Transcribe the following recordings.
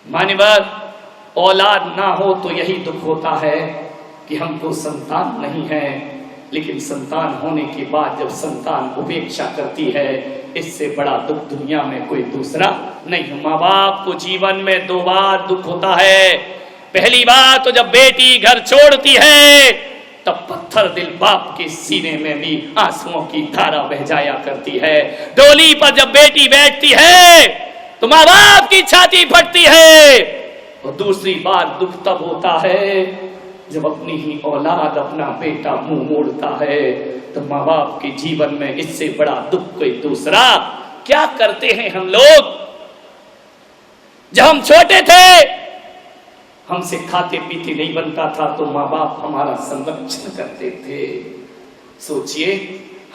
मान्यवर, औलाद ना हो तो यही दुख होता है कि हमको संतान नहीं है, लेकिन संतान होने के बाद जब संतान उपेक्षा करती है, इससे बड़ा दुख दुनिया में कोई दूसरा नहीं। माँ बाप को जीवन में दो बार दुख होता है। पहली बार तो जब बेटी घर छोड़ती है, तब पत्थर दिल बाप के सीने में भी आंसुओं की धारा बह जाया करती है। डोली पर जब बेटी बैठती है तो माँ बाप की छाती फटती है। और दूसरी बार दुख तब होता है जब अपनी ही औलाद, अपना बेटा मुंह मोड़ता है, तो माँ बाप के जीवन में इससे बड़ा दुख कोई दूसरा क्या करते हैं हम लोग। जब हम छोटे थे, हमसे खाते पीते नहीं बनता था तो माँ बाप हमारा संरक्षण करते थे। सोचिए,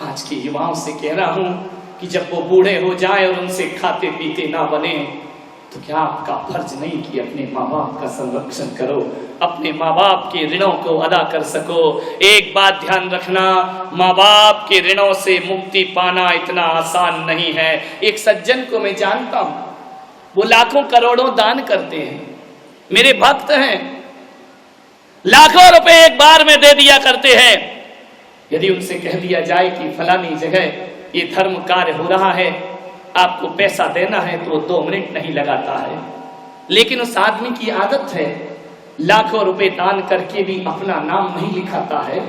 आज के युवाओं से कह रहा हूं कि जब वो बूढ़े हो जाए और उनसे खाते पीते ना बने, तो क्या आपका फर्ज नहीं कि अपने माँ बाप का संरक्षण करो, अपने माँ बाप के ऋणों को अदा कर सको। एक बात ध्यान रखना, माँ बाप के ऋणों से मुक्ति पाना इतना आसान नहीं है। एक सज्जन को मैं जानता हूं, वो लाखों करोड़ों दान करते हैं, मेरे भक्त हैं, लाखों रुपए एक बार में दे दिया करते हैं। यदि उनसे कह दिया जाए कि फलानी जगह ये धर्म कार्य हो रहा है, आपको पैसा देना है, तो 2 मिनट नहीं लगाता है। लेकिन उस आदमी की आदत है, लाखों रुपए दान करके भी अपना नाम नहीं लिखाता है।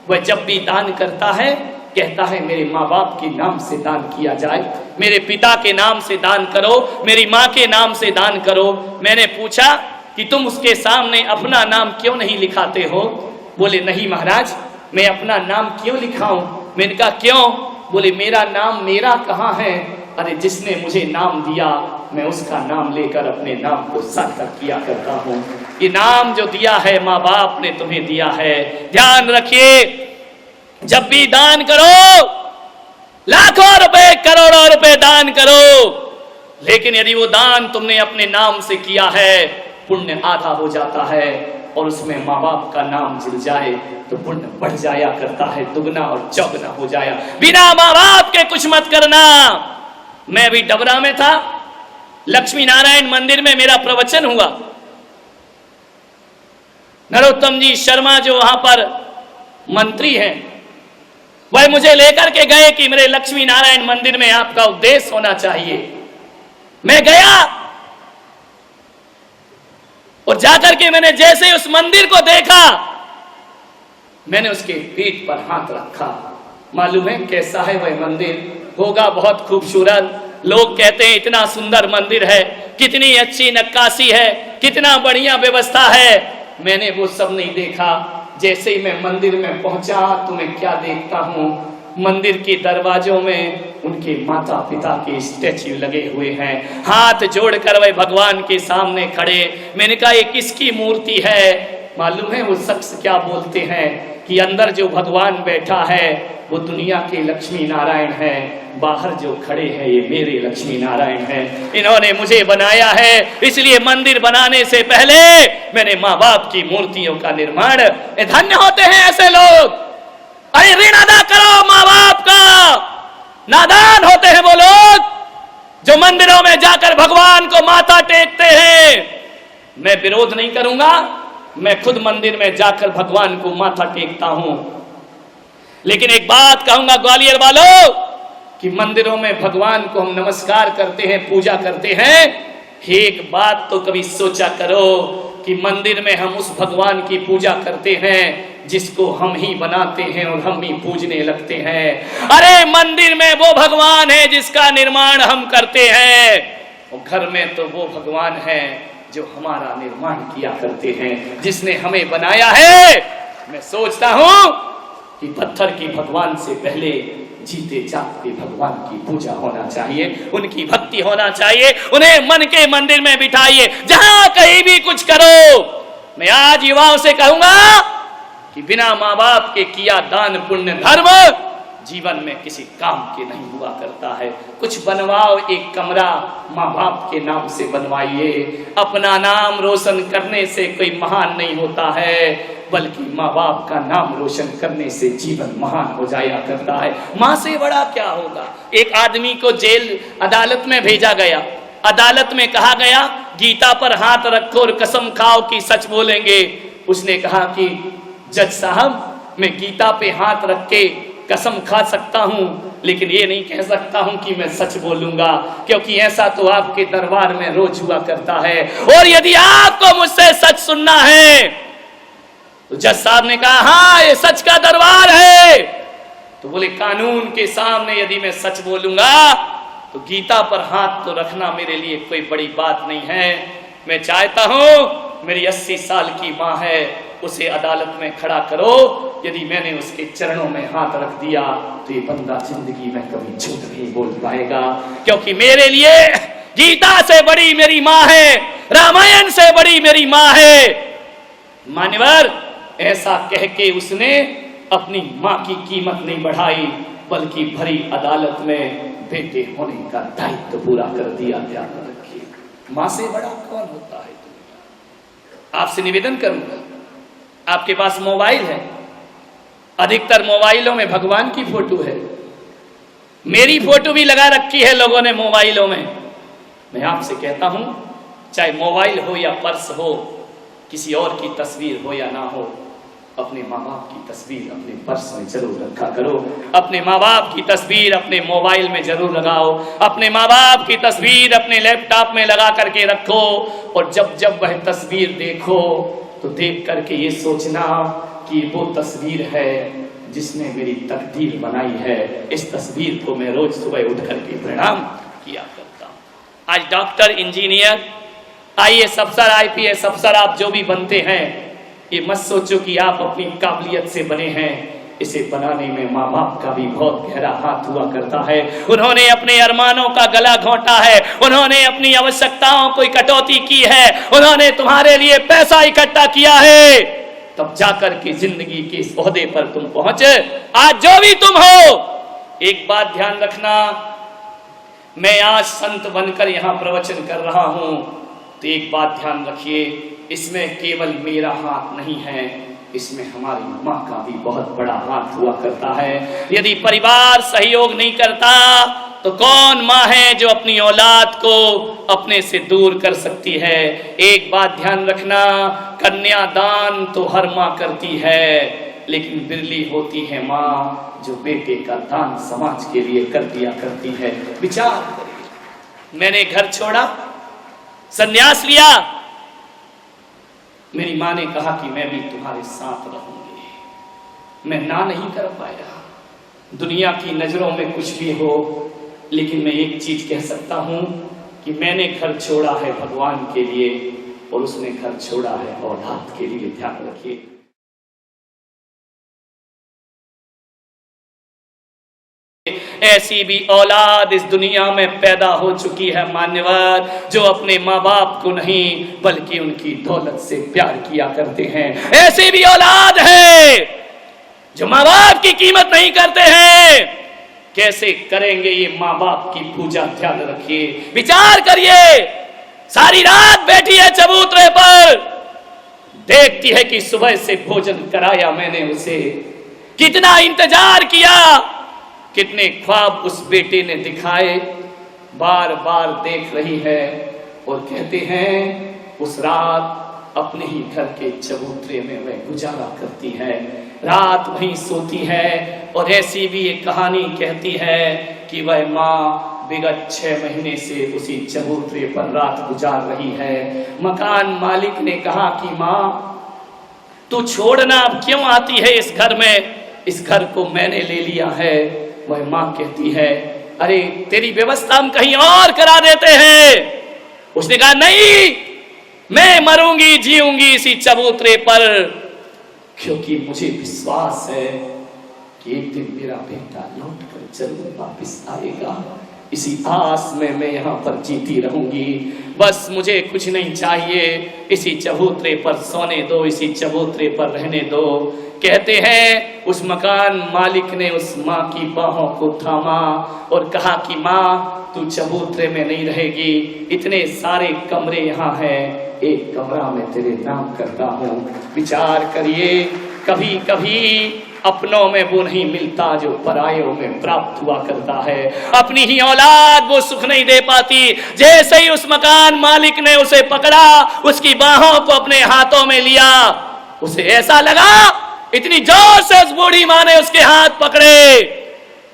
वह जब भी दान करता है, कहता है मेरे माँ बाप के नाम से दान किया जाए, मेरे पिता के नाम से दान करो, मेरी माँ के नाम से दान करो। मैंने पूछा कि तुम उसके सामने अपना नाम क्यों नहीं लिखाते हो? बोले नहीं महाराज, मैं अपना नाम क्यों लिखाऊं? मैंने कहा क्यों? बोले मेरा नाम मेरा कहाँ है? अरे जिसने मुझे नाम दिया, मैं उसका नाम लेकर अपने नाम को सार्थक किया करता हूँ। ये नाम जो दिया है माँ बाप ने तुम्हें दिया है। ध्यान रखिए, जब भी दान करो, लाखों रुपए करोड़ों रुपए दान करो, लेकिन यदि वो दान तुमने अपने नाम से किया है, पुण्य आधा हो जाता है, और उसमें माँ बाप का नाम जुड़ जाए तो पुण्य बढ़ जाया करता है, दुगना और चौगुना हो जाया। बिना माँ बाप के कुछ मत करना। मैं भी डबरा में था, लक्ष्मी नारायण मंदिर में मेरा प्रवचन हुआ। नरोत्तम जी शर्मा जो वहां पर मंत्री हैं, वह मुझे लेकर के गए कि मेरे लक्ष्मी नारायण मंदिर में आपका उपदेश होना चाहिए। मैं गया और जाकर के मैंने जैसे उस मंदिर को देखा, मैंने उसके पीठ पर हाथ रखा। मालूम है कैसा है वह मंदिर? होगा बहुत खूबसूरत। लोग कहते हैं इतना सुंदर मंदिर है, कितनी अच्छी नक्काशी है, कितना बढ़िया व्यवस्था है। मैंने वो सब नहीं देखा। जैसे ही मैं मंदिर में पहुंचा तो मैं क्या देखता हूँ, मंदिर के दरवाजों में उनके माता पिता के स्टैच्यू लगे हुए हैं, हाथ जोड़कर वे भगवान के सामने खड़े। मैंने कहा ये किसकी मूर्ति है? मालूम है वो शख्स क्या बोलते हैं कि अंदर जो भगवान बैठा है वो दुनिया के लक्ष्मी नारायण है, बाहर जो खड़े हैं ये मेरे लक्ष्मी नारायण हैं। इन्होंने मुझे बनाया है, इसलिए मंदिर बनाने से पहले मैंने माँ बाप की मूर्तियों का निर्माण। धन्य होते हैं ऐसे लोग। अरे ऋण अदा करो माँ बाप का। नादान होते हैं वो लोग जो मंदिरों में जाकर भगवान को माथा टेकते हैं। मैं विरोध नहीं करूंगा, मैं खुद मंदिर में जाकर भगवान को माथा टेकता हूं, लेकिन एक बात कहूंगा ग्वालियर वालों कि मंदिरों में भगवान को हम नमस्कार करते हैं, पूजा करते हैं। एक बात तो कभी सोचा करो कि मंदिर में हम उस भगवान की पूजा करते हैं जिसको हम ही बनाते हैं और हम ही पूजने लगते हैं। अरे मंदिर में वो भगवान है जिसका निर्माण हम करते हैं, और घर में तो वो भगवान है जो हमारा निर्माण किया करते हैं, जिसने हमें बनाया है। मैं सोचता हूं कि पत्थर की भगवान से पहले जीते जागते भगवान की पूजा होना चाहिए, उनकी भक्ति होना चाहिए। उन्हें मन के मंदिर में बिठाइए, जहां कहीं भी कुछ करो। मैं आज युवाओं से कहूंगा कि बिना माँ बाप के किया दान पुण्य धर्म जीवन में किसी काम के नहीं हुआ करता है। कुछ बनवाओ, एक कमरा माँ बाप के नाम से बनवाइए। अपना नाम रोशन करने से कोई महान नहीं होता है, बल्कि माँ बाप का नाम रोशन करने से जीवन महान हो जाया करता है। माँ से बड़ा क्या होगा? एक आदमी को जेल अदालत में भेजा गया, अदालत में कहा गया गीता पर हाथ रखो और कसम खाओ कि सच बोलेंगे। उसने कहा कि जज साहब मैं गीता पे हाथ रख के कसम खा सकता हूं, लेकिन ये नहीं कह सकता हूं कि मैं सच बोलूंगा, क्योंकि ऐसा तो आपके दरबार में रोज हुआ करता है, और यदि आपको मुझसे सच सुनना है। तो जज साहब ने कहा हाँ ये सच का दरबार है। तो बोले कानून के सामने यदि मैं सच बोलूंगा तो गीता पर हाथ तो रखना मेरे लिए कोई बड़ी बात नहीं है। मैं चाहता हूं मेरी 80 साल की माँ है, उसे अदालत में खड़ा करो, यदि मैंने उसके चरणों में हाथ रख दिया तो ये बंदा जिंदगी में कभी झूठ नहीं बोल पाएगा, क्योंकि मेरे लिए गीता से बड़ी मेरी माँ है, रामायण से बड़ी मेरी माँ है। मान्यवर ऐसा कह के उसने अपनी माँ की कीमत नहीं बढ़ाई, बल्कि भरी अदालत में बेटे होने का दायित्व पूरा कर दिया। ध्यान रखिए, माँ से बड़ा कौन होता है। आपसे निवेदन करूंगा, आपके पास मोबाइल है, अधिकतर मोबाइलों में भगवान की फोटो है, मेरी फोटो भी लगा रखी है लोगों ने मोबाइलों में। मैं आपसे कहता हूं चाहे मोबाइल हो या पर्स हो, किसी और की तस्वीर हो या ना हो, अपने माँ बाप की तस्वीर अपने पर्स में जरूर रखा करो, अपने माँ बाप की तस्वीर अपने मोबाइल में जरूर लगाओ, अपने माँ बाप की तस्वीर अपने लैपटॉप में लगा करके रखो, और जब जब वह तस्वीर देखो तो देख करके ये सोचना कि वो तस्वीर है जिसने मेरी तकदीर बनाई है। इस तस्वीर को मैं रोज सुबह उठ करके प्रणाम किया करता हूँ। आज डॉक्टर, इंजीनियर, IAS अफसर, IPS अफसर आप जो भी बनते हैं, ये मत सोचो कि आप अपनी काबिलियत से बने हैं, इसे बनाने में माँ बाप का भी बहुत गहरा हाथ हुआ करता है। उन्होंने अपने अरमानों का गला घोंटा है, उन्होंने अपनी आवश्यकताओं को कटौती की है, उन्होंने तुम्हारे लिए पैसा इकट्ठा किया है, तब जाकर के जिंदगी के इस ओहदे पर तुम पहुंचे। आज जो भी तुम हो, एक बात ध्यान रखना, मैं आज संत बनकर यहां प्रवचन कर रहा हूं, तो एक बात ध्यान रखिए, इसमें केवल मेरा हाथ नहीं है, इसमें हमारी माँ का भी बहुत बड़ा हाथ हुआ करता है। यदि परिवार सहयोग नहीं करता तो कौन माँ है जो अपनी औलाद को अपने से दूर कर सकती है। एक बात ध्यान रखना, कन्यादान तो हर माँ करती है, लेकिन बिरली होती है माँ जो बेटे का दान समाज के लिए कर दिया करती है। विचार करिए, मैंने घर छोड़ा, संन्यास लिया, मेरी माँ ने कहा कि मैं भी तुम्हारे साथ रहूंगी। मैं ना नहीं कर पाया। दुनिया की नजरों में कुछ भी हो, लेकिन मैं एक चीज कह सकता हूं कि मैंने घर छोड़ा है भगवान के लिए, और उसने घर छोड़ा है औलाद के लिए। ध्यान रखिए, ऐसी भी औलाद इस दुनिया में पैदा हो चुकी है मान्यवर, जो अपने माँ बाप को नहीं बल्कि उनकी दौलत से प्यार किया करते हैं। ऐसी भी औलाद है जो माँ बाप की कीमत नहीं करते हैं। कैसे करेंगे ये माँ बाप की पूजा? ध्यान रखिए, विचार करिए। सारी रात बैठी है चबूतरे पर, देखती है कि सुबह से भोजन कराया मैंने उसे, कितना इंतजार किया, कितने ख्वाब उस बेटे ने दिखाए, बार बार देख रही है। और कहते हैं उस रात अपने ही घर के चबूतरे में वह गुजारा करती है, रात वहीं सोती है। और ऐसी भी एक कहानी कहती है कि वह माँ विगत 6 महीने से उसी चबूतरे पर रात गुजार रही है। मकान मालिक ने कहा कि माँ तू छोड़ना, अब क्यों आती है इस घर में, इस घर को मैंने ले लिया है। वह माँ कहती है अरे तेरी व्यवस्था हम कहीं और करा देते हैं। उसने कहा नहीं, मैं मरूंगी जीऊंगी इसी चबूतरे पर, क्योंकि मुझे विश्वास है कि एक दिन मेरा बेटा लौट कर जरूर वापिस आएगा। इसी आस में मैं यहाँ पर जीती रहूंगी। बस मुझे कुछ नहीं चाहिए, इसी चबूतरे पर सोने दो, इसी चबूतरे पर रहने दो। कहते हैं उस मकान मालिक ने उस माँ की बाहों को थामा और कहा कि माँ तू चबूतरे में नहीं रहेगी, इतने सारे कमरे यहाँ हैं, एक कमरा में तेरे नाम करता हूँ। विचार करिए, कभी कभी अपनों में वो नहीं मिलता जो परायों में प्राप्त हुआ करता है। अपनी ही औलाद वो सुख नहीं दे पाती। जैसे ही उस मकान मालिक ने उसे पकड़ा, उसकी बाहों को अपने हाथों में लिया, उसे ऐसा लगा इतनी जोर से उस बूढ़ी मां ने उसके हाथ पकड़े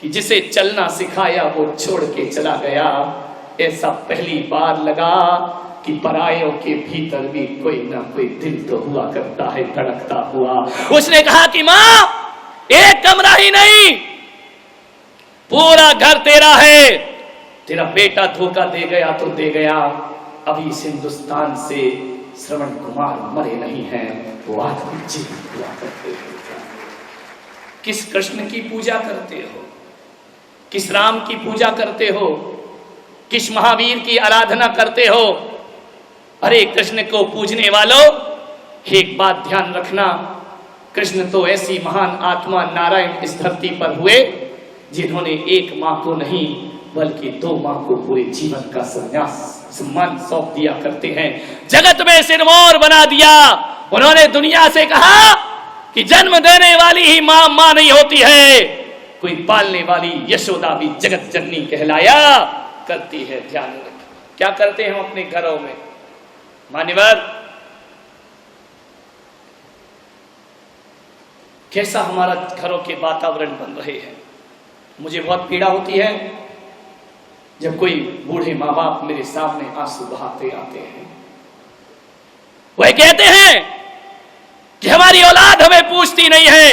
कि जिसे चलना सिखाया वो छोड़ के चला गया। ऐसा पहली बार लगा कि परायों के भीतर भी कोई ना कोई दिल तो हुआ करता है, धड़कता हुआ। उसने कहा कि मां, एक कमरा ही नहीं, पूरा घर तेरा है। तेरा बेटा धोखा दे गया तो दे गया, अभी इस हिंदुस्तान से श्रवण कुमार मरे नहीं हैं, वो आज भी जीवित हुआ करते हैं। किस कृष्ण की पूजा करते हो, किस राम की पूजा करते हो, किस महावीर की आराधना करते हो? अरे कृष्ण को पूजने वालों, एक बात ध्यान रखना, कृष्ण तो ऐसी महान आत्मा नारायण इस धरती पर हुए जिन्होंने एक मां को नहीं बल्कि 2 मां को पूरे जीवन का संन्यास सम्मान सौंप दिया करते हैं। जगत में सिरमौर बना दिया। उन्होंने दुनिया से कहा कि जन्म देने वाली ही मां मां नहीं होती है, कोई पालने वाली यशोदा भी जगत जननी कहलाया करती है। ध्यान रखें क्या करते हैं हम अपने घरों में। मान्यवर, कैसा हमारा घरों के वातावरण बन रहे हैं। मुझे बहुत पीड़ा होती है जब कोई बूढ़े माँ बाप मेरे सामने आंसू बहाते आते हैं। वह कहते हैं कि हमारी औलाद हमें पूछती नहीं है,